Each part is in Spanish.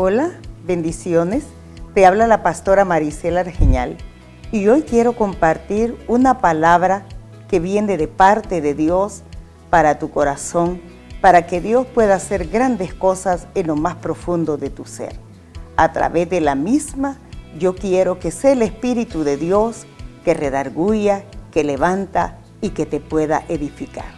Hola, bendiciones. Te habla la pastora Maricela Argeñal y hoy quiero compartir una palabra que viene de parte de Dios para tu corazón, para que Dios pueda hacer grandes cosas en lo más profundo de tu ser. A través de la misma, yo quiero que sea el Espíritu de Dios que redarguya, que levanta y que te pueda edificar.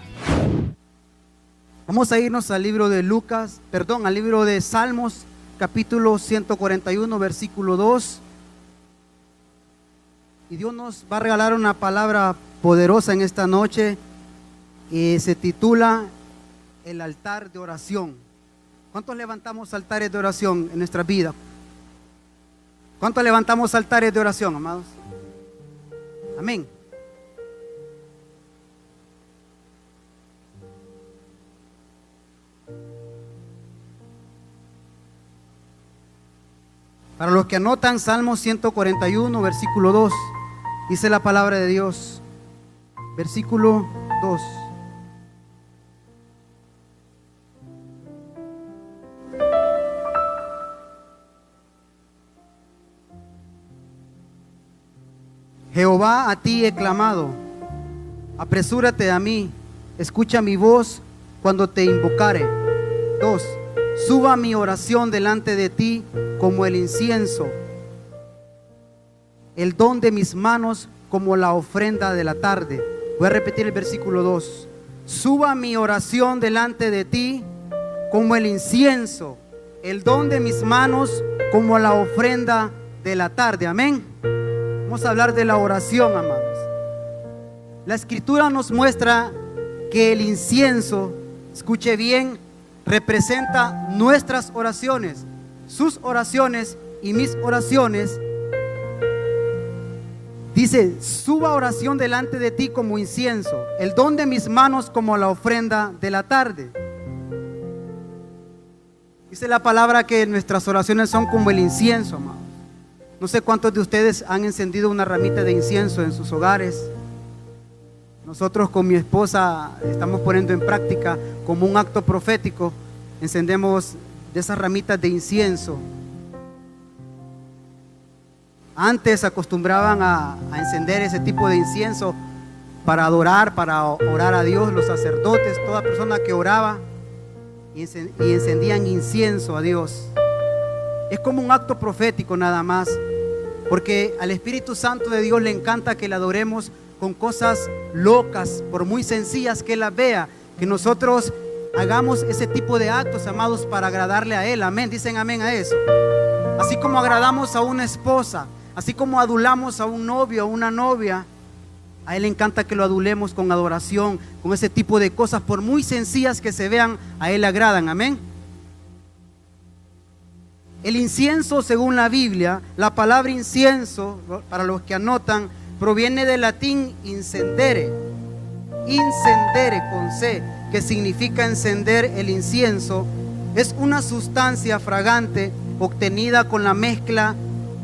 Vamos a irnos al libro de al libro de Salmos, capítulo 141, versículo 2. Y Dios nos va a regalar una palabra poderosa en esta noche y se titula El altar de oración. ¿Cuántos levantamos altares de oración en nuestra vida? ¿Cuántos levantamos altares de oración, amados? Amén. Para los que anotan, Salmos 141, versículo 2, dice la palabra de Dios, versículo 2. Jehová, a ti he clamado, apresúrate a mí, escucha mi voz cuando te invocare. 2. Suba mi oración delante de ti como el incienso, el don de mis manos como la ofrenda de la tarde. Voy a repetir el versículo 2. Suba mi oración delante de ti como el incienso, el don de mis manos como la ofrenda de la tarde. Amén. Vamos a hablar de la oración, amados. La escritura nos muestra que el incienso, escuche bien, representa nuestras oraciones, sus oraciones y mis oraciones. Dice, suba oración delante de ti como incienso, el don de mis manos como la ofrenda de la tarde. Dice la palabra que nuestras oraciones son como el incienso, amados. No sé cuántos de ustedes han encendido una ramita de incienso en sus hogares. Nosotros con mi esposa estamos poniendo en práctica como un acto profético. Encendemos de esas ramitas de incienso. Antes acostumbraban a encender ese tipo de incienso para adorar, para orar a Dios, los sacerdotes, toda persona que oraba y encendían incienso a Dios. Es como un acto profético nada más, porque al Espíritu Santo de Dios le encanta que le adoremos con cosas locas, por muy sencillas que Él las vea, que nosotros hagamos ese tipo de actos, amados, para agradarle a Él. Amén, dicen amén a eso. Así como agradamos a una esposa, así como adulamos a un novio, a una novia, a Él le encanta que lo adulemos con adoración, con ese tipo de cosas, por muy sencillas que se vean, a Él le agradan. Amén. El incienso, según la Biblia, la palabra incienso, para los que anotan, proviene del latín incendere con C, que significa encender. El incienso es una sustancia fragante obtenida con la mezcla,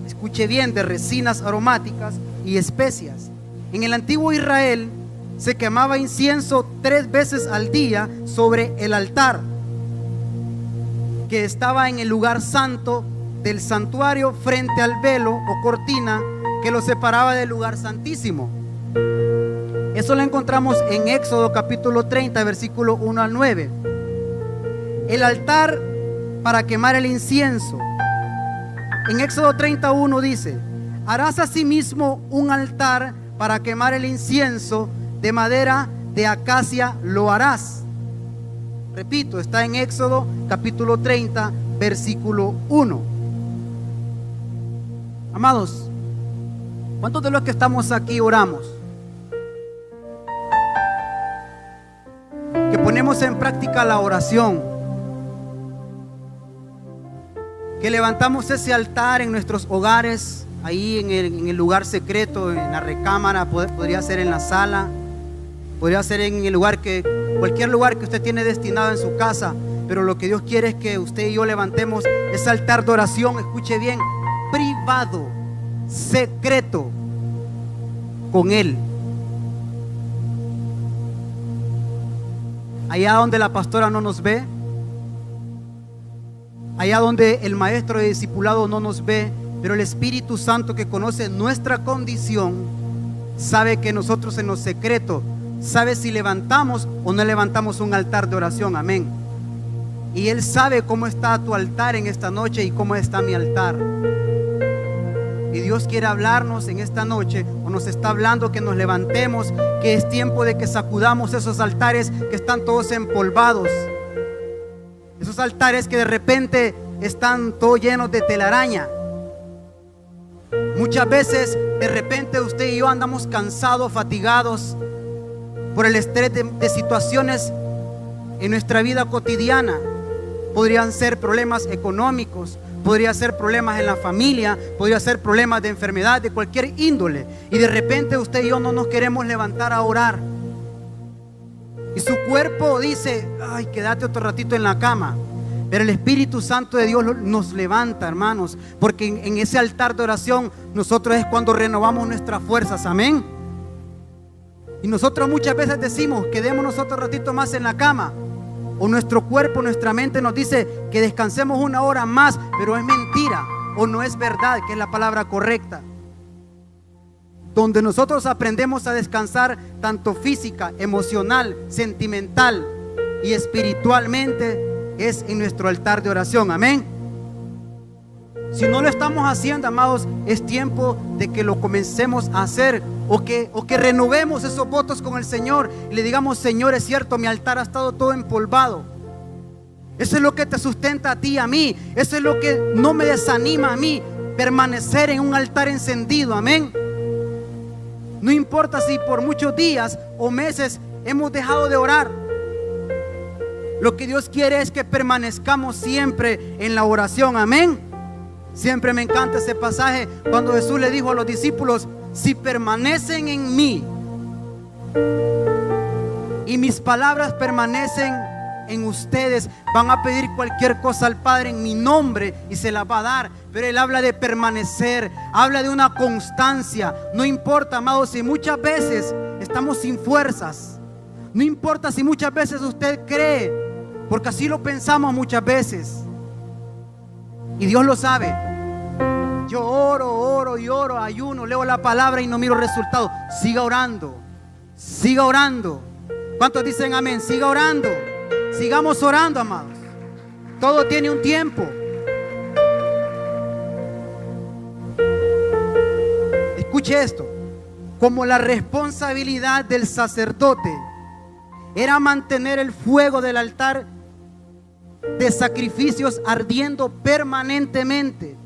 escuche bien, de resinas aromáticas y especias. En el antiguo Israel se quemaba incienso 3 veces al día sobre el altar que estaba en el lugar santo del santuario, frente al velo o cortina que lo separaba del lugar santísimo. Eso lo encontramos en Éxodo capítulo 30, versículo 1 al 9. El altar para quemar el incienso. En Éxodo 31 dice: harás asimismo un altar para quemar el incienso, de madera de acacia lo harás. Repito, está en Éxodo capítulo 30, versículo 1. Amados, ¿cuántos de los que estamos aquí oramos? Que ponemos en práctica la oración, que levantamos ese altar en nuestros hogares, ahí en el lugar secreto, en la recámara, podría ser en la sala, podría ser en el lugar cualquier lugar que usted tiene destinado en su casa. Pero lo que Dios quiere es que usted y yo levantemos ese altar de oración, escuche bien, privado, secreto, con Él. Allá donde la pastora no nos ve, allá donde el maestro de discipulado no nos ve, pero el Espíritu Santo, que conoce nuestra condición, sabe que nosotros en lo secreto, sabe si levantamos o no levantamos un altar de oración. Amén. Y Él sabe cómo está tu altar en esta noche y cómo está mi altar. Y Dios quiere hablarnos en esta noche, o nos está hablando que nos levantemos, que es tiempo de que sacudamos esos altares que están todos empolvados. Esos altares que de repente están todos llenos de telaraña. Muchas veces de repente usted y yo andamos cansados, fatigados por el estrés de situaciones en nuestra vida cotidiana. Podrían ser problemas económicos, podría ser problemas en la familia, podría ser problemas de enfermedad de cualquier índole. Y de repente usted y yo no nos queremos levantar a orar. Y su cuerpo dice: ay, quédate otro ratito en la cama. Pero el Espíritu Santo de Dios nos levanta, hermanos, porque en ese altar de oración nosotros es cuando renovamos nuestras fuerzas. Amén. Y nosotros muchas veces decimos: quedémonos otro ratito más en la cama. O nuestro cuerpo, nuestra mente nos dice que descansemos una hora más, pero es mentira o no es verdad, que es la palabra correcta. Donde nosotros aprendemos a descansar tanto física, emocional, sentimental y espiritualmente es en nuestro altar de oración. Amén. Si no lo estamos haciendo, amados, es tiempo de que lo comencemos a hacer, o que renovemos esos votos con el Señor y le digamos: Señor, es cierto, mi altar ha estado todo empolvado. Eso es lo que te sustenta a ti y a mí. Eso es lo que no me desanima a mí, permanecer en un altar encendido. Amén. No importa si por muchos días o meses hemos dejado de orar. Lo que Dios quiere es que permanezcamos siempre en la oración. Amén. Siempre me encanta ese pasaje cuando Jesús le dijo a los discípulos: si permanecen en mí y mis palabras permanecen en ustedes, van a pedir cualquier cosa al Padre en mi nombre y se la va a dar. Pero Él habla de permanecer, habla de una constancia. No importa, amados, si muchas veces estamos sin fuerzas. No importa si muchas veces usted cree, porque así lo pensamos muchas veces, y Dios lo sabe. Yo oro y oro, ayuno, leo la palabra y no miro resultados. Siga orando, siga orando. ¿Cuántos dicen amén? Siga orando. Sigamos orando, amados. Todo tiene un tiempo. Escuche esto. Como la responsabilidad del sacerdote era mantener el fuego del altar de sacrificios ardiendo permanentemente,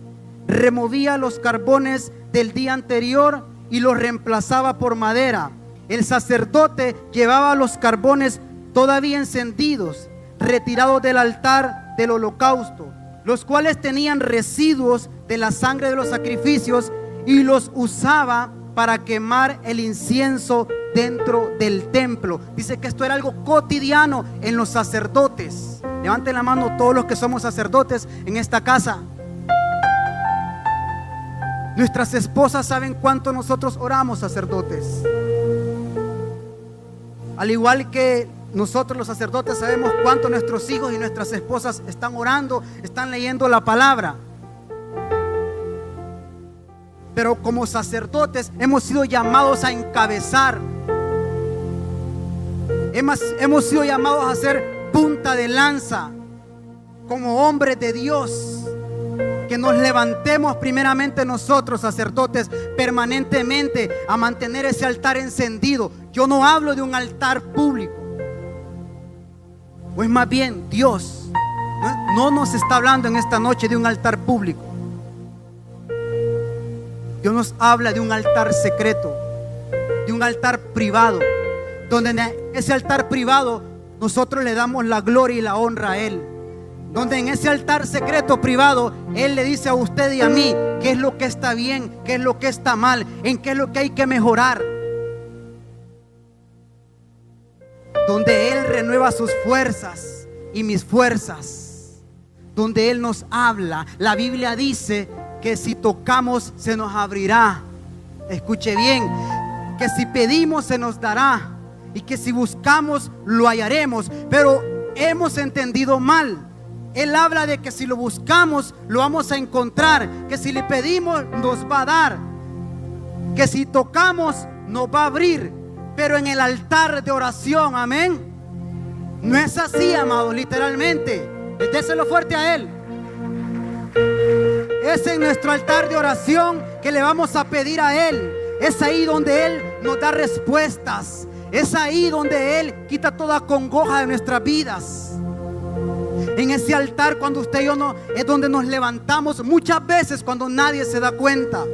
removía los carbones del día anterior y los reemplazaba por madera. El sacerdote llevaba los carbones todavía encendidos, retirados del altar del holocausto, los cuales tenían residuos de la sangre de los sacrificios, y los usaba para quemar el incienso dentro del templo. Dice que esto era algo cotidiano en los sacerdotes. Levanten la mano todos los que somos sacerdotes en esta casa. Nuestras esposas saben cuánto nosotros oramos, sacerdotes. Al igual que nosotros los sacerdotes sabemos cuánto nuestros hijos y nuestras esposas están orando, están leyendo la palabra. Pero como sacerdotes hemos sido llamados a encabezar. Hemos sido llamados a ser punta de lanza como hombres de Dios. Que nos levantemos primeramente nosotros, sacerdotes, permanentemente a mantener ese altar encendido. Yo no hablo de un altar público, pues más bien Dios no nos está hablando en esta noche de un altar público. Dios nos habla de un altar secreto, de un altar privado, donde en ese altar privado nosotros le damos la gloria y la honra a Él. Donde en ese altar secreto privado Él le dice a usted y a mí qué es lo que está bien, qué es lo que está mal, en qué es lo que hay que mejorar. Donde Él renueva sus fuerzas y mis fuerzas. Donde Él nos habla. La Biblia dice que si tocamos se nos abrirá. Escuche bien, que si pedimos se nos dará, y que si buscamos lo hallaremos. Pero hemos entendido mal. Él habla de que si lo buscamos, lo vamos a encontrar. Que si le pedimos, nos va a dar. Que si tocamos, nos va a abrir. Pero en el altar de oración, amén. No es así, amados, literalmente. Déselo fuerte a Él. Es en nuestro altar de oración que le vamos a pedir a Él. Es ahí donde Él nos da respuestas. Es ahí donde Él quita toda congoja de nuestras vidas. En ese altar, cuando usted y yo no, es donde nos levantamos muchas veces cuando nadie se da cuenta.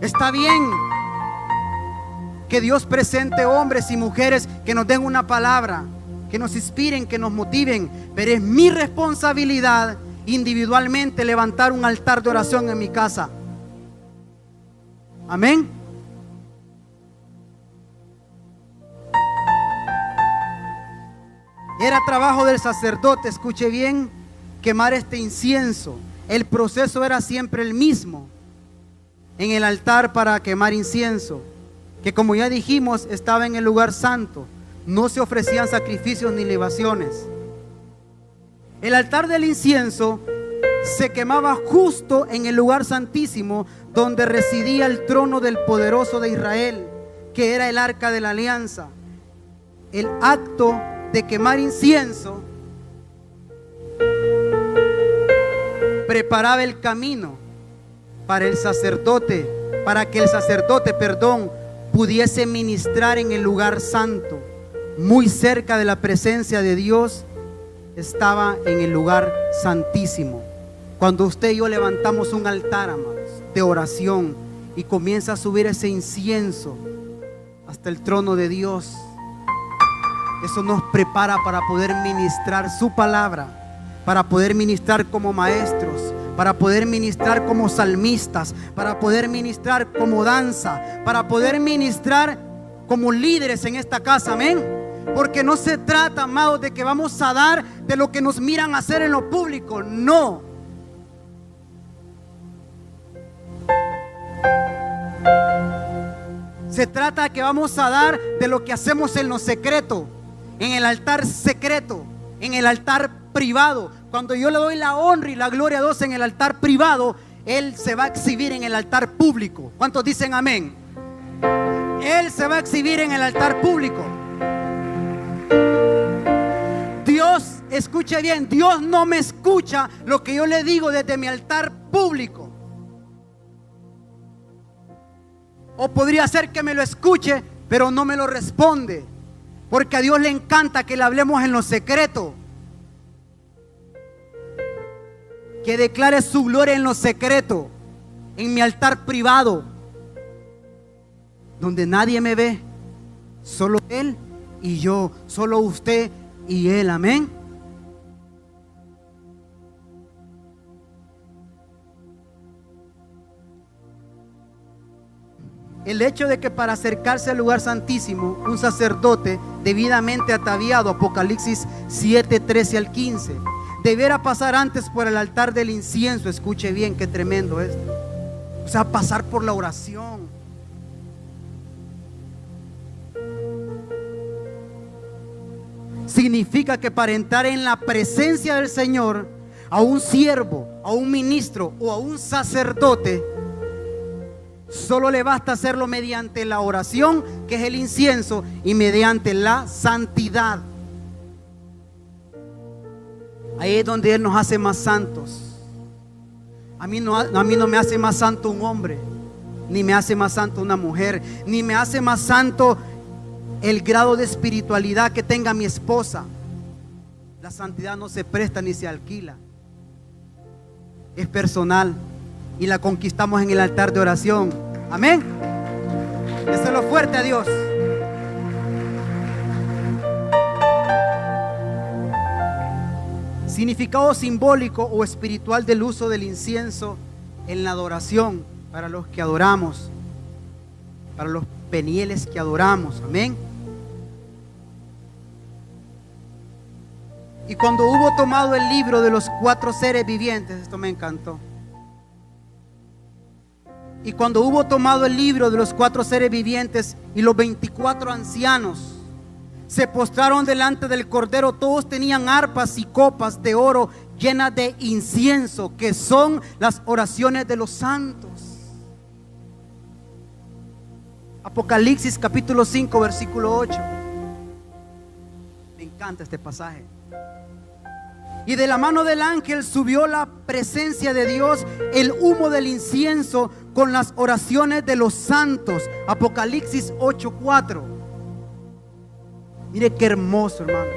Está bien que Dios presente hombres y mujeres que nos den una palabra, que nos inspiren, que nos motiven, pero es mi responsabilidad individualmente levantar un altar de oración en mi casa. Amén. Era trabajo del sacerdote, escuche bien, quemar este incienso. El proceso era siempre el mismo en el altar para quemar incienso, que como ya dijimos estaba en el lugar santo. No se ofrecían sacrificios ni libaciones. El altar del incienso se quemaba justo en el lugar santísimo donde residía el trono del poderoso de Israel, que era el arca de la alianza. El acto de quemar incienso preparaba el camino para el sacerdote, para que el sacerdote, pudiese ministrar en el lugar santo. Muy cerca de la presencia de Dios estaba en el lugar santísimo. Cuando usted y yo levantamos un altar, amados, de oración, y comienza a subir ese incienso hasta el trono de Dios, eso nos prepara para poder ministrar su palabra, para poder ministrar como maestros, para poder ministrar como salmistas, para poder ministrar como danza, para poder ministrar como líderes en esta casa, amén. Porque no se trata, amados, de que vamos a dar de lo que nos miran hacer en lo público, no. Se trata de que vamos a dar de lo que hacemos en lo secreto, en el altar secreto, en el altar privado. Cuando yo le doy la honra y la gloria a Dios en el altar privado, Él se va a exhibir en el altar público. ¿Cuántos dicen amén? Él se va a exhibir en el altar público. Dios, escuche bien, Dios no me escucha lo que yo le digo desde mi altar público. O podría ser que me lo escuche, pero no me lo responde. Porque a Dios le encanta que le hablemos en lo secreto, que declare su gloria en lo secreto, en mi altar privado, donde nadie me ve, solo Él y yo, solo usted y Él, amén. El hecho de que para acercarse al lugar santísimo, un sacerdote debidamente ataviado, Apocalipsis 7, 13 al 15, debiera pasar antes por el altar del incienso. Escuche bien, qué tremendo esto. O sea, pasar por la oración. Significa que para entrar en la presencia del Señor, a un siervo, a un ministro o a un sacerdote, solo le basta hacerlo mediante la oración, que es el incienso, y mediante la santidad. Ahí es donde Él nos hace más santos. A mí no me hace más santo un hombre, ni me hace más santo una mujer, ni me hace más santo el grado de espiritualidad que tenga mi esposa. La santidad no se presta ni se alquila, es personal y la conquistamos en el altar de oración. Amén. Déselo fuerte a Dios. Significado simbólico o espiritual del uso del incienso en la adoración, para los que adoramos, para los penieles que adoramos. Amén. Y cuando hubo tomado el libro de los 4 seres vivientes, esto me encantó. Y cuando hubo tomado el libro de los 4 seres vivientes y los 24 ancianos, se postraron delante del Cordero. Todos tenían arpas y copas de oro llenas de incienso, que son las oraciones de los santos. Apocalipsis capítulo 5 versículo 8. Me encanta este pasaje. Y de la mano del ángel subió la presencia de Dios, el humo del incienso con las oraciones de los santos. Apocalipsis 8:4. Mire qué hermoso, hermano.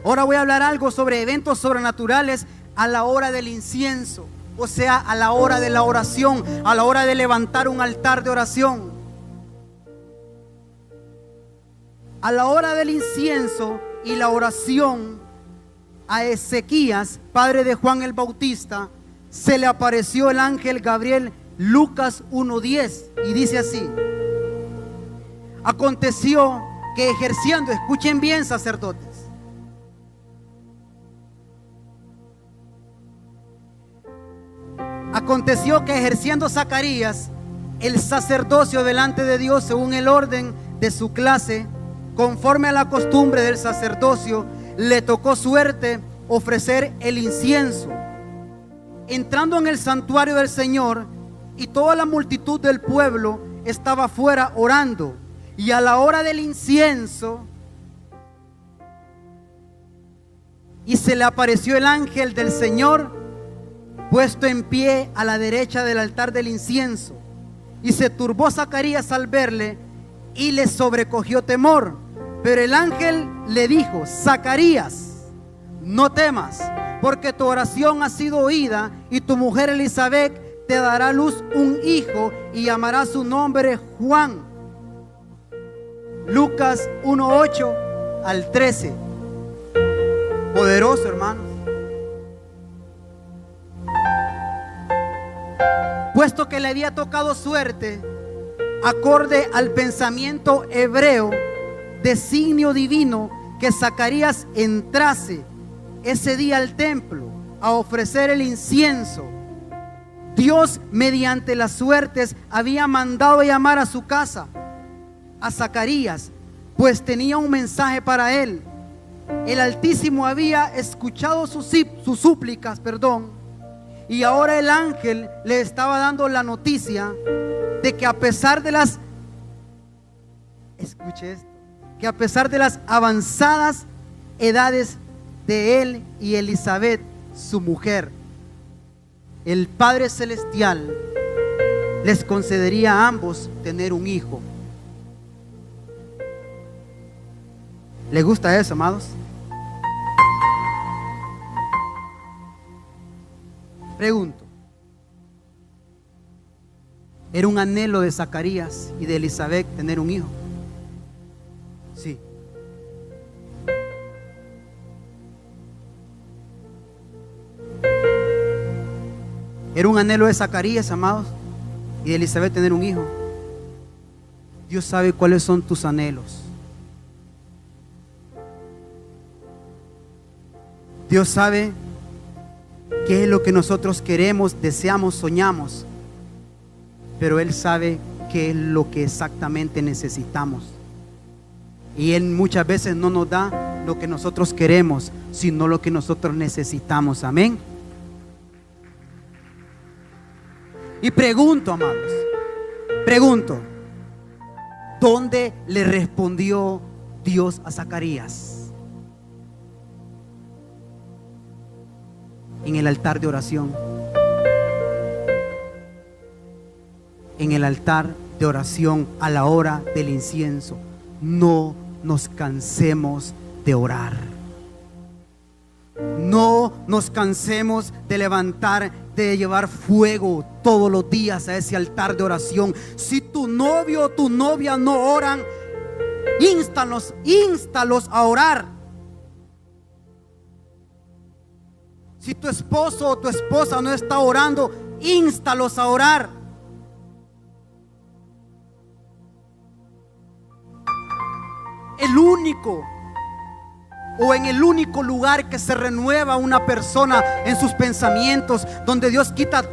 Ahora voy a hablar algo sobre eventos sobrenaturales a la hora del incienso, o sea, a la hora de la oración, a la hora de levantar un altar de oración. A la hora del incienso y la oración, a Ezequías, padre de Juan el Bautista, se le apareció el ángel Gabriel. Lucas 1:10, y dice así: aconteció que ejerciendo, escuchen bien, sacerdotes, aconteció que ejerciendo Zacarías el sacerdocio delante de Dios según el orden de su clase, conforme a la costumbre del sacerdocio, le tocó suerte ofrecer el incienso. Entrando en el santuario del Señor, y toda la multitud del pueblo estaba afuera orando, y a la hora del incienso, y se le apareció el ángel del Señor puesto en pie a la derecha del altar del incienso, y se turbó Zacarías al verle, y le sobrecogió temor. Pero el ángel le dijo: Zacarías, no temas, porque tu oración ha sido oída, y tu mujer Elizabeth te dará a luz un hijo, y llamará su nombre Juan. Lucas 1:8 al 13. Poderoso, hermanos. Puesto que le había tocado suerte, acorde al pensamiento hebreo, designio divino, que Zacarías entrase ese día al templo a ofrecer el incienso, Dios, mediante las suertes, había mandado llamar a su casa a Zacarías, pues tenía un mensaje para él. El Altísimo había escuchado sus súplicas, y ahora el ángel le estaba dando la noticia de que a pesar de las, escuche esto, que a pesar de las avanzadas edades de él y Elizabeth, su mujer, el Padre Celestial les concedería a ambos tener un hijo. ¿Les gusta eso, amados? Pregunto, ¿era un anhelo de Zacarías y de Elizabeth tener un hijo? Sí. Era un anhelo de Zacarías, amados, y de Elizabeth tener un hijo. Dios sabe cuáles son tus anhelos. Dios sabe qué es lo que nosotros queremos, deseamos, soñamos. Pero Él sabe qué es lo que exactamente necesitamos. Y Él muchas veces no nos da lo que nosotros queremos, sino lo que nosotros necesitamos. Amén. Y pregunto, amados, ¿dónde le respondió Dios a Zacarías? En el altar de oración. En el altar de oración a la hora del incienso. No nos cansemos de orar. No nos cansemos de levantar, de llevar fuego todos los días a ese altar de oración. Si tu novio o tu novia no oran, instalos a orar. Si tu esposo o tu esposa no está orando, instalos a orar. El único o en el único lugar que se renueva una persona en sus pensamientos, donde Dios quita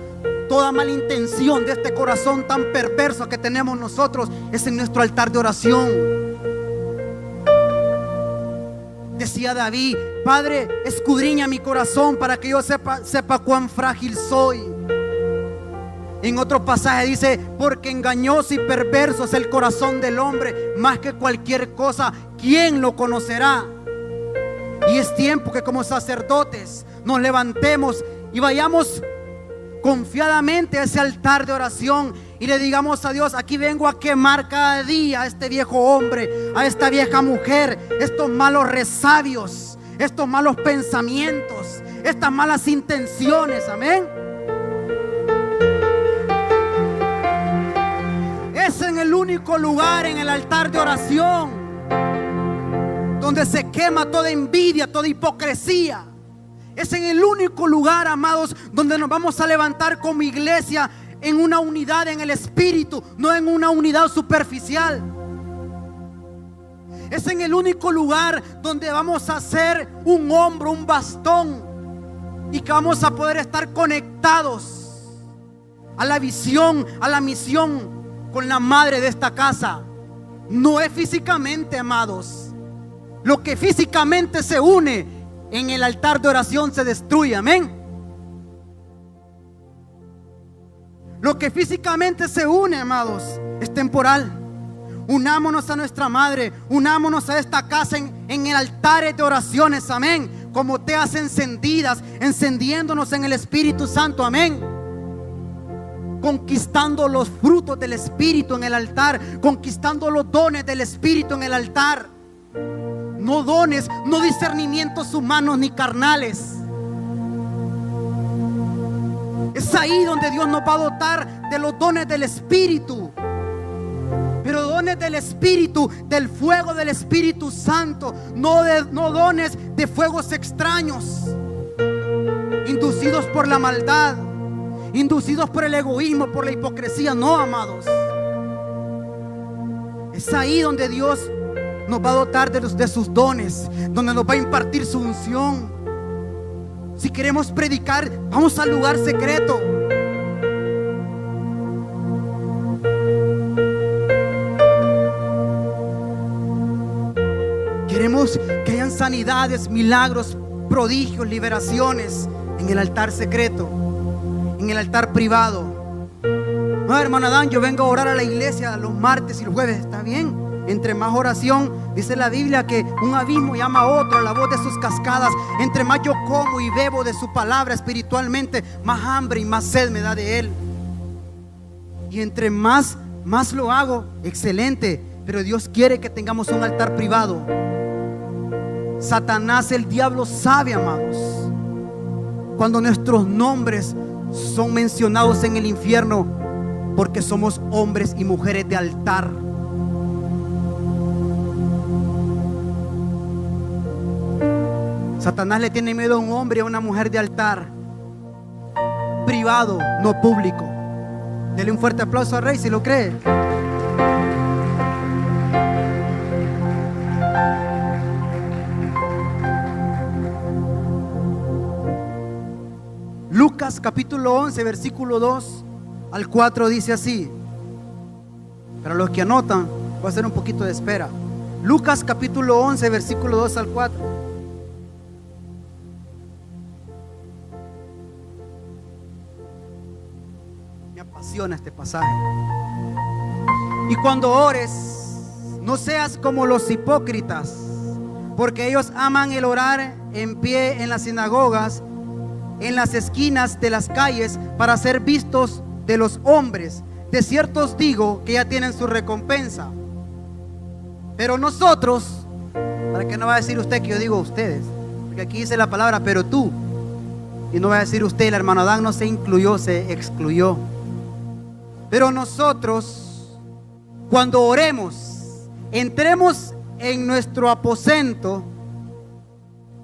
toda mala intención de este corazón tan perverso que tenemos nosotros es en nuestro altar de oración. Decía David: Padre, escudriña mi corazón para que yo sepa cuán frágil soy. En otro pasaje dice: porque engañoso y perverso es el corazón del hombre, más que cualquier cosa, ¿quién lo conocerá? Y es tiempo que como sacerdotes nos levantemos y vayamos confiadamente a ese altar de oración y le digamos a Dios: aquí vengo a quemar cada día a este viejo hombre, a esta vieja mujer, estos malos resabios, estos malos pensamientos, estas malas intenciones. Amén. Es en el único lugar, en el altar de oración, donde se quema toda envidia, toda hipocresía. Es en el único lugar, amados, donde nos vamos a levantar como iglesia en una unidad en el espíritu, no en una unidad superficial. Es en el único lugar donde vamos a hacer un hombro, un bastón, y que vamos a poder estar conectados a la visión, a la misión con la madre de esta casa. No es físicamente, amados. Lo que físicamente se une en el altar de oración se destruye. Amén. Lo que físicamente se une, amados, es temporal. Unámonos a nuestra madre, unámonos a esta casa en el altar de oraciones. Amén. Como teas encendidas, encendiéndonos en el Espíritu Santo. Amén. Conquistando los frutos del Espíritu en el altar, conquistando los dones del Espíritu en el altar. No dones, no discernimientos humanos ni carnales. Es ahí donde Dios nos va a dotar de los dones del Espíritu. Pero dones del Espíritu, del fuego del Espíritu Santo, no dones de fuegos extraños, inducidos por la maldad, inducidos por el egoísmo, por la hipocresía. No, amados. Es ahí donde Dios nos va a dotar de sus dones, donde nos va a impartir su unción. Si queremos predicar, vamos al lugar secreto. Queremos que hayan sanidades, milagros, prodigios, liberaciones en el altar secreto, en el altar privado. No, hermana Dan, yo vengo a orar a la iglesia los martes y los jueves. Está bien. Entre más oración, dice la Biblia que un abismo llama a otro a la voz de sus cascadas. Entre más yo como y bebo de su palabra espiritualmente, más hambre y más sed me da de él. Y entre más lo hago, excelente. Pero Dios quiere que tengamos un altar privado. Satanás, el diablo, sabe, amados, cuando nuestros nombres son mencionados en el infierno, porque somos hombres y mujeres de altar. Satanás le tiene miedo a un hombre y a una mujer de altar, privado, no público. Dele un fuerte aplauso al Rey si lo cree. Lucas capítulo 11, versículo 2 al 4 dice así. Para los que anotan, voy a hacer un poquito de espera. Lucas capítulo 11, versículo 2 al 4. Me apasiona este pasaje. Y cuando ores, no seas como los hipócritas, porque ellos aman el orar en pie en las sinagogas, en las esquinas de las calles, para ser vistos de los hombres. De cierto os digo que ya tienen su recompensa. Pero nosotros, para que no va a decir usted que yo digo ustedes, porque aquí dice la palabra pero tú, y no va a decir usted, el hermano Adán no se incluyó, se excluyó. Pero nosotros, cuando oremos, entremos en nuestro aposento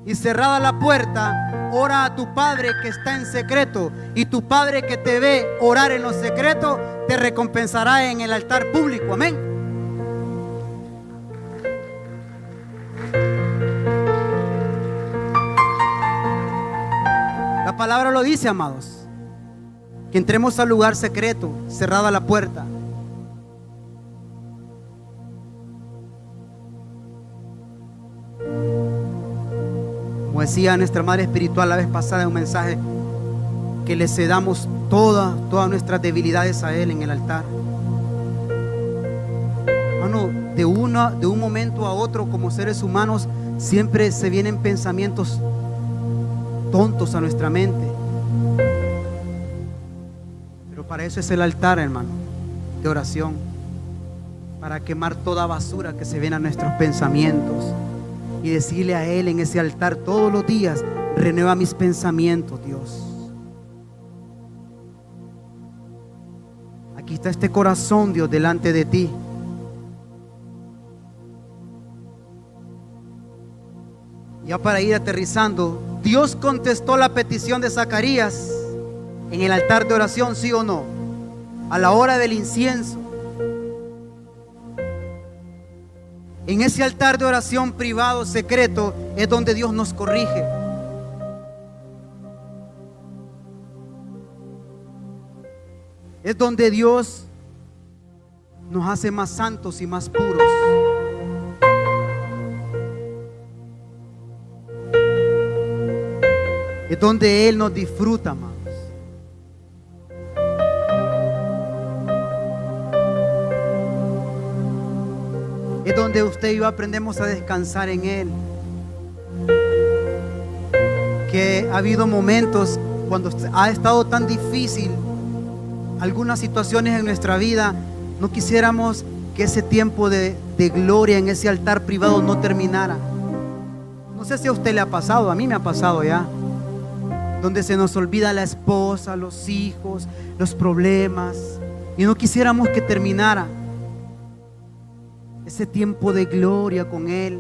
y cerrada la puerta, ora a tu Padre que está en secreto, y tu Padre que te ve orar en lo secreto te recompensará en el altar público. Amén. La palabra lo dice, amados. que entremos al lugar secreto, cerrada la puerta. Como decía nuestra madre espiritual la vez pasada en un mensaje, que le cedamos todas nuestras debilidades a Él en el altar. Hermano, de un momento a otro, como seres humanos, siempre se vienen pensamientos tontos a nuestra mente. Pero para eso es el altar, hermano, de oración, para quemar toda basura que se viene a nuestros pensamientos y decirle a Él en ese altar todos los días: renueva mis pensamientos, Dios. Aquí está este corazón, Dios, delante de ti. Ya para ir aterrizando, Dios contestó la petición de Zacarías en el altar de oración, ¿sí o no? A la hora del incienso. En ese altar de oración privado, secreto, es donde Dios nos corrige. Es donde Dios nos hace más santos y más puros. Es donde Él nos disfruta, amados. Es donde usted y yo aprendemos a descansar en Él. Que ha habido momentos cuando ha estado tan difícil algunas situaciones en nuestra vida, no quisiéramos que ese tiempo de gloria en ese altar privado no terminara. No sé si a usted le ha pasado, a mí me ha pasado ya, donde se nos olvida la esposa, los hijos, los problemas, y no quisiéramos que terminara ese tiempo de gloria con Él,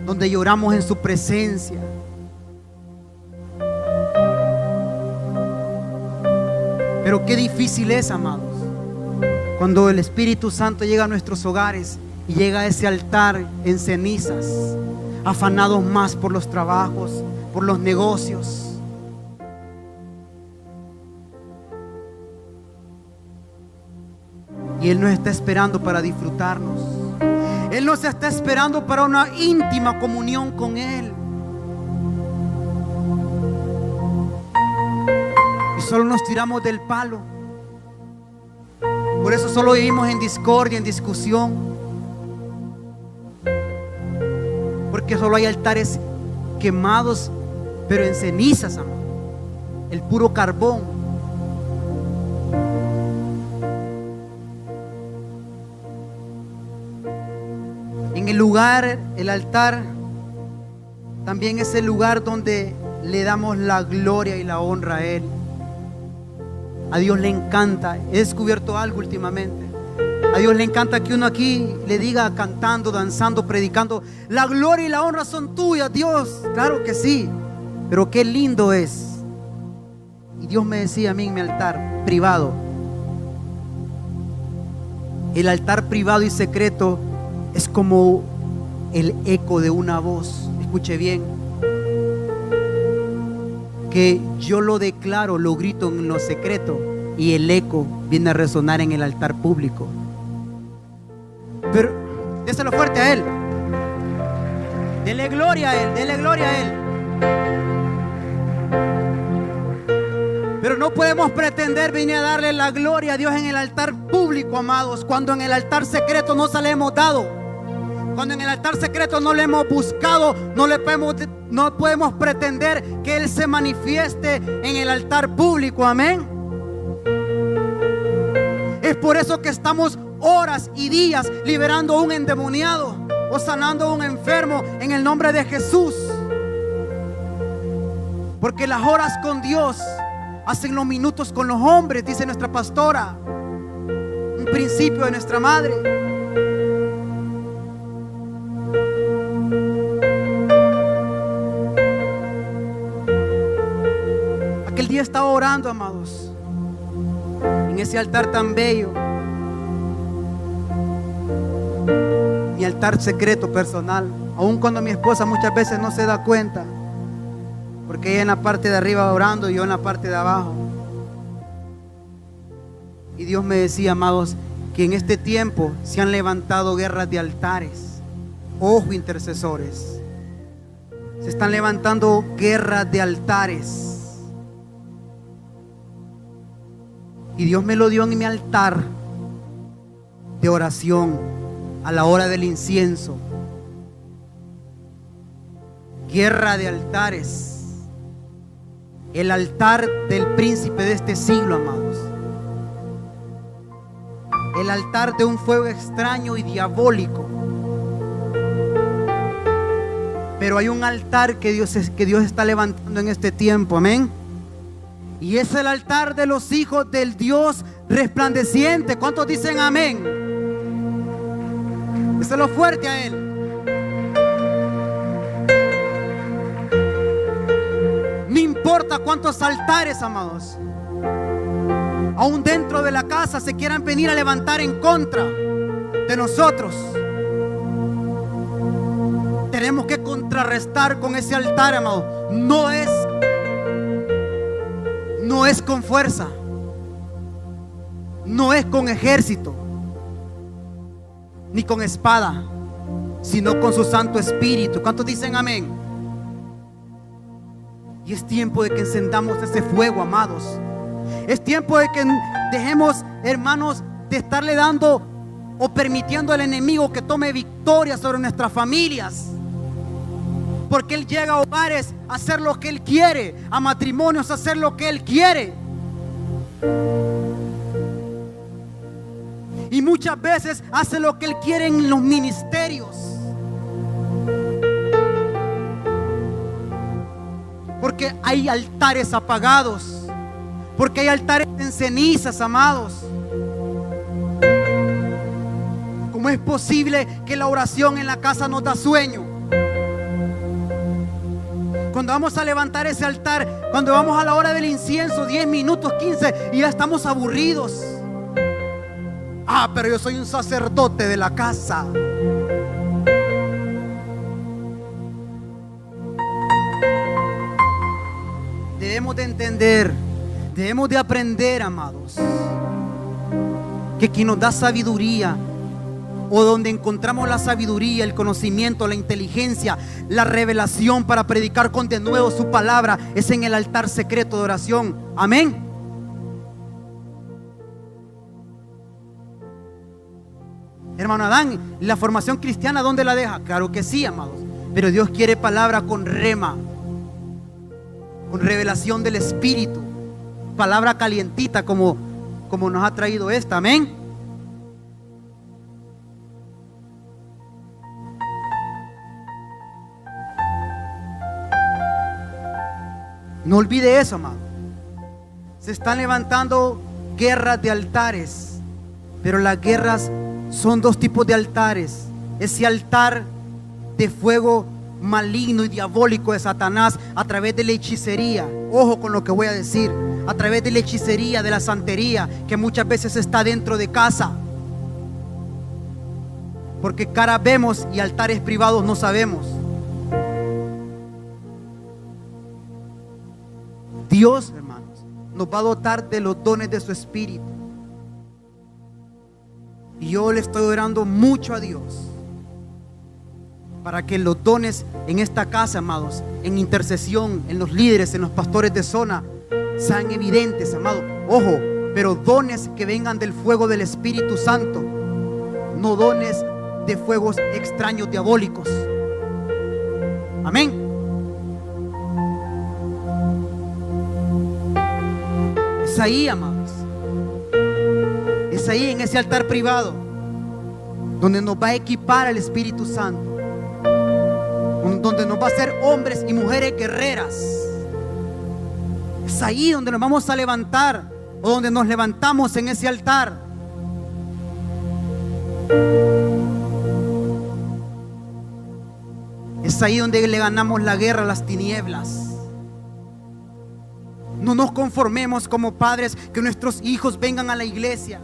donde lloramos en su presencia. Pero qué difícil es, amados, cuando el Espíritu Santo llega a nuestros hogares y llega a ese altar en cenizas, afanados más por los trabajos, por los negocios. Y Él nos está esperando para disfrutarnos. Él nos está esperando para una íntima comunión con Él. Y solo nos tiramos del palo. Por eso solo vivimos en discordia, en discusión. Porque solo hay altares quemados, pero en cenizas, amor. El puro carbón. En el lugar, el altar, también es el lugar donde le damos la gloria y la honra a Él. A Dios le encanta. He descubierto algo últimamente. A Dios le encanta que uno aquí le diga, cantando, danzando, predicando: la gloria y la honra son tuyas, Dios. Claro que sí, pero qué lindo es. Y Dios me decía a mí en mi altar privado: el altar privado y secreto es como el eco de una voz. Escuche bien, que yo lo declaro, lo grito en lo secreto, y el eco viene a resonar en el altar público. Pero déselo fuerte a Él. Dele gloria a Él, dele gloria a Él. Pero no podemos pretender venir a darle la gloria a Dios en el altar público, amados, cuando en el altar secreto no se le hemos dado. Cuando en el altar secreto no le hemos buscado, no podemos pretender que Él se manifieste en el altar público. Amén. Es por eso que estamos horas y días liberando a un endemoniado o sanando a un enfermo en el nombre de Jesús. Porque las horas con Dios hacen los minutos con los hombres, dice nuestra pastora, un principio de nuestra madre. Aquel día estaba orando, amados, en ese altar tan bello, mi altar secreto personal, aun cuando mi esposa muchas veces no se da cuenta, porque ella en la parte de arriba orando y yo en la parte de abajo. Y Dios me decía, amados, que en este tiempo se han levantado guerras de altares. Ojo, intercesores. Se están levantando guerras de altares. Y Dios me lo dio en mi altar de oración a la hora del incienso. Guerra de altares. El altar del príncipe de este siglo, amados. El altar de un fuego extraño y diabólico. Pero hay un altar que Dios está levantando en este tiempo, amén. Y es el altar de los hijos del Dios resplandeciente. ¿Cuántos dicen amén? Déselo fuerte a Él. No importa cuántos altares, amados, aún dentro de la casa se quieran venir a levantar en contra de nosotros, tenemos que contrarrestar con ese altar, amado. No es con fuerza, no es con ejército, ni con espada, sino con su Santo Espíritu. ¿Cuántos dicen amén? Y es tiempo de que encendamos ese fuego, amados. Es tiempo de que dejemos, hermanos, de estarle dando o permitiendo al enemigo que tome victoria sobre nuestras familias. Porque Él llega a hogares a hacer lo que Él quiere, a matrimonios a hacer lo que Él quiere. Y muchas veces hace lo que Él quiere en los ministerios. Porque hay altares apagados. Porque hay altares en cenizas, amados. ¿Cómo es posible que la oración en la casa nos da sueño? Cuando vamos a levantar ese altar, cuando vamos a la hora del incienso, 10 minutos, 15, y ya estamos aburridos. Ah, pero yo soy un sacerdote de la casa. Debemos de entender, debemos de aprender, amados, que quien nos da sabiduría, o donde encontramos la sabiduría, el conocimiento, la inteligencia, la revelación para predicar con denuedo su palabra, es en el altar secreto de oración. Amén. Hermano Adán, la formación cristiana, ¿dónde la deja? Claro que sí, amados. Pero Dios quiere palabra con rema, con revelación del Espíritu, palabra calientita como nos ha traído esta. Amén. No olvide eso, amado. Se están levantando guerras de altares, pero las guerras son dos tipos de altares. Ese altar de fuego maligno y diabólico de Satanás a través de la hechicería. Ojo con lo que voy a decir. A través de la hechicería, de la santería, que muchas veces está dentro de casa. Porque caras vemos y altares privados no sabemos. Dios, hermanos, nos va a dotar de los dones de su Espíritu. Y yo le estoy orando mucho a Dios para que los dones en esta casa, amados, en intercesión, en los líderes, en los pastores de zona, sean evidentes, amados. Ojo, pero dones que vengan del fuego del Espíritu Santo, no dones de fuegos extraños diabólicos. Amén. Es ahí, amados, es ahí en ese altar privado donde nos va a equipar el Espíritu Santo, donde nos va a hacer hombres y mujeres guerreras. Es ahí donde nos vamos a levantar, o donde nos levantamos en ese altar. Es ahí donde le ganamos la guerra a las tinieblas. No nos conformemos como padres que nuestros hijos vengan a la iglesia.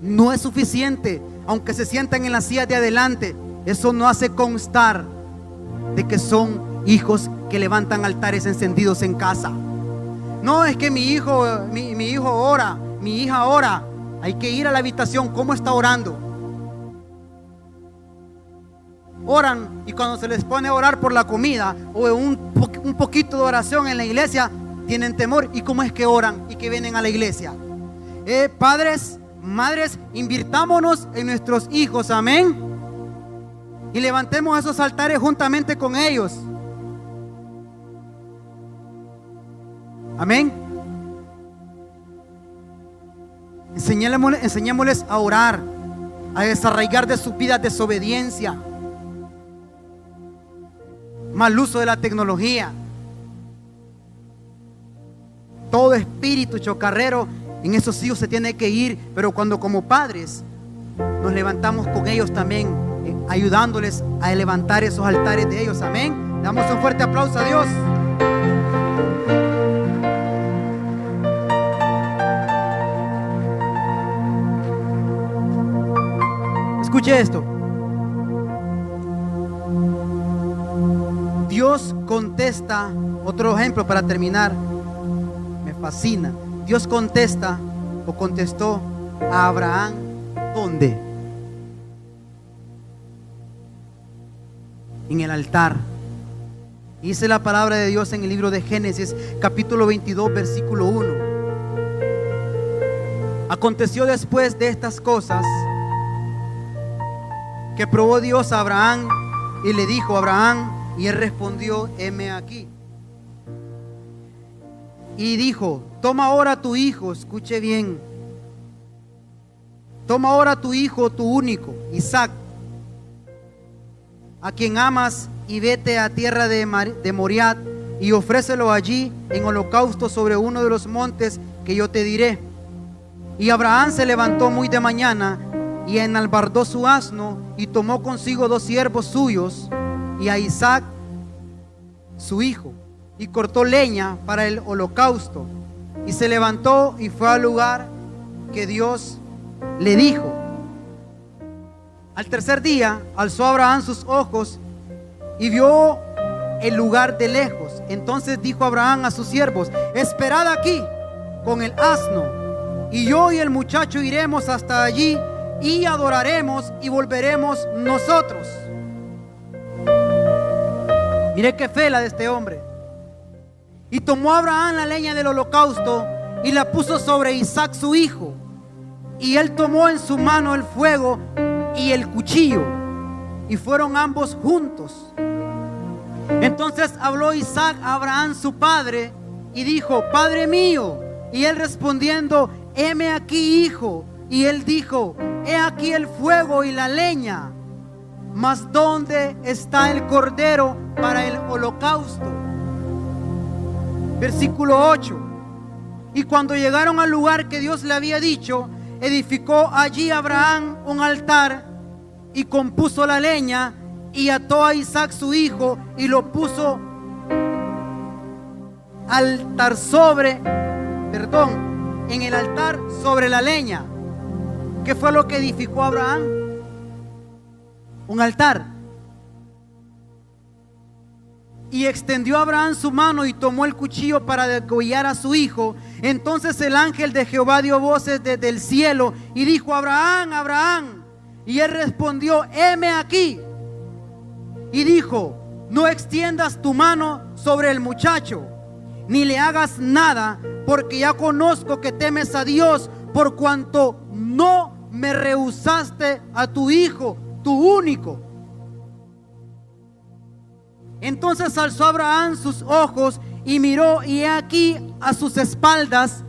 No es suficiente, aunque se sientan en la silla de adelante. Eso no hace constar de que son hijos que levantan altares encendidos en casa. No, es que mi hijo ora. mi hija ora, hay que ir a la habitación. ¿Cómo está orando? Oran, y cuando se les pone a orar por la comida o un poquito de oración en la iglesia, tienen temor. ¿Y cómo es que oran y que vienen a la iglesia? Padres, madres, invirtámonos en nuestros hijos, amén, y levantemos esos altares juntamente con ellos, amén. Enseñémosles a orar, a desarraigar de sus vidas desobediencia, mal uso de la tecnología. Todo espíritu chocarrero en esos hijos se tiene que ir. Pero cuando como padres nos levantamos con ellos también, ayudándoles a levantar esos altares de ellos, amén. Damos un fuerte aplauso a Dios. Escuche esto. Dios contesta, otro ejemplo para terminar, me fascina. Dios contesta o contestó a Abraham, ¿dónde? En el altar. Dice la palabra de Dios en el libro de Génesis, capítulo 22, versículo 1. Aconteció después de estas cosas que probó Dios a Abraham y le dijo a Abraham, y él respondió, heme aquí. Y dijo, toma ahora tu hijo, escuche bien, toma ahora tu hijo, tu único, Isaac, a quien amas, y vete a tierra de Moriah y ofrécelo allí en holocausto sobre uno de los montes que yo te diré. Y Abraham se levantó muy de mañana y enalbardó su asno y tomó consigo 2 siervos suyos y a Isaac su hijo, y cortó leña para el holocausto, y se levantó y fue al lugar que Dios le dijo. Al tercer día alzó Abraham sus ojos y vio el lugar de lejos. Entonces dijo Abraham a sus siervos, esperad aquí con el asno, y yo y el muchacho iremos hasta allí y adoraremos y volveremos nosotros. Mire qué fe la de este hombre. Y tomó Abraham la leña del holocausto y la puso sobre Isaac su hijo. Y él tomó en su mano el fuego y el cuchillo, y fueron ambos juntos. Entonces habló Isaac a Abraham su padre y dijo, Padre mío. Y él respondiendo, heme aquí, hijo. Y él dijo, he aquí el fuego y la leña, mas ¿dónde está el cordero para el holocausto? Versículo 8. Y cuando llegaron al lugar que Dios le había dicho, edificó allí Abraham un altar y compuso la leña y ató a Isaac su hijo y lo puso en el altar sobre la leña. ¿Qué fue lo que edificó Abraham? Un altar. Y extendió Abraham su mano y tomó el cuchillo para degollar a su hijo. Entonces el ángel de Jehová dio voces desde el cielo y dijo, Abraham, Abraham. Y él respondió, heme aquí. Y dijo, no extiendas tu mano sobre el muchacho, ni le hagas nada, porque ya conozco que temes a Dios, por cuanto no me rehusaste a tu hijo, tu único. Entonces alzó Abraham sus ojos y miró, y he aquí a sus espaldas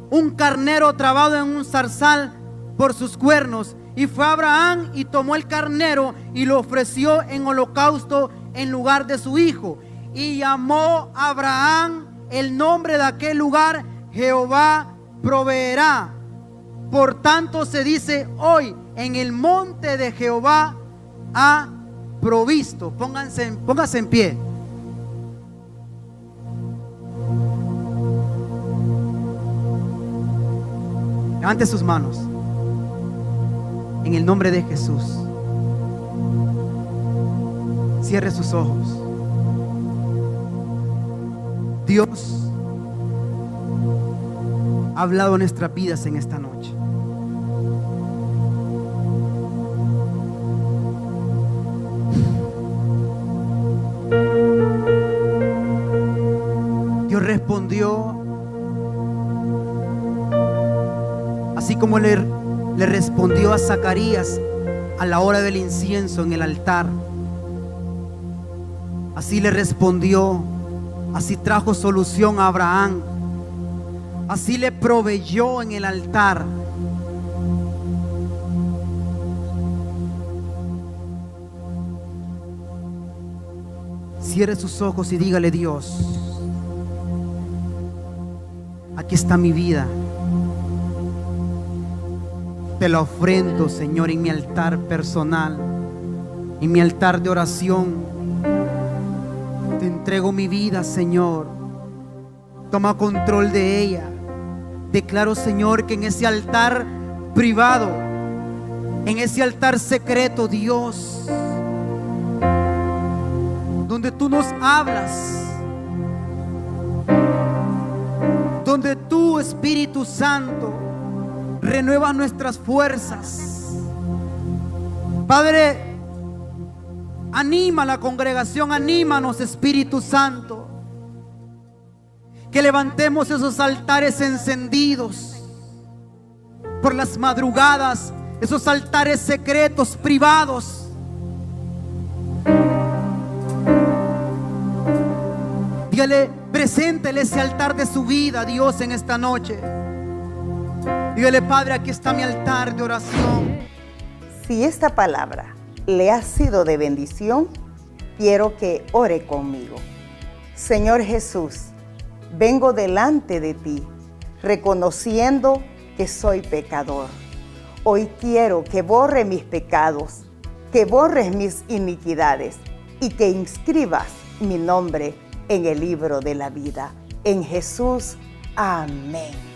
un carnero trabado en un zarzal por sus cuernos. Y fue Abraham y tomó el carnero y lo ofreció en holocausto en lugar de su hijo. Y llamó Abraham el nombre de aquel lugar, Jehová proveerá. Por tanto se dice hoy, en el monte de Jehová ha provisto. Pónganse en pie. Levante sus manos. En el nombre de Jesús. Cierre sus ojos. Dios, ha hablado en nuestras vidas en esta noche. Dios respondió así como le respondió a Zacarías a la hora del incienso en el altar. Así le respondió, así trajo solución a Abraham, así le proveyó en el altar. Cierre sus ojos y dígale: Dios, aquí está mi vida. Te la ofrendo, Señor, en mi altar personal, en mi altar de oración. Te entrego mi vida, Señor. Toma control de ella. Declaro, Señor, que en ese altar privado, en ese altar secreto, Dios, donde tú nos hablas, donde tú, Espíritu Santo, renuevas nuestras fuerzas. Padre, anima a la congregación, anímanos, Espíritu Santo, que levantemos esos altares encendidos por las madrugadas, esos altares secretos, privados. Dígale, preséntele ese altar de su vida a Dios en esta noche. Dígale: Padre, aquí está mi altar de oración. Si esta palabra le ha sido de bendición, quiero que ore conmigo. Señor Jesús, vengo delante de ti, reconociendo que soy pecador. Hoy quiero que borre mis pecados, que borres mis iniquidades y que inscribas mi nombre en el libro de la vida. En Jesús, amén.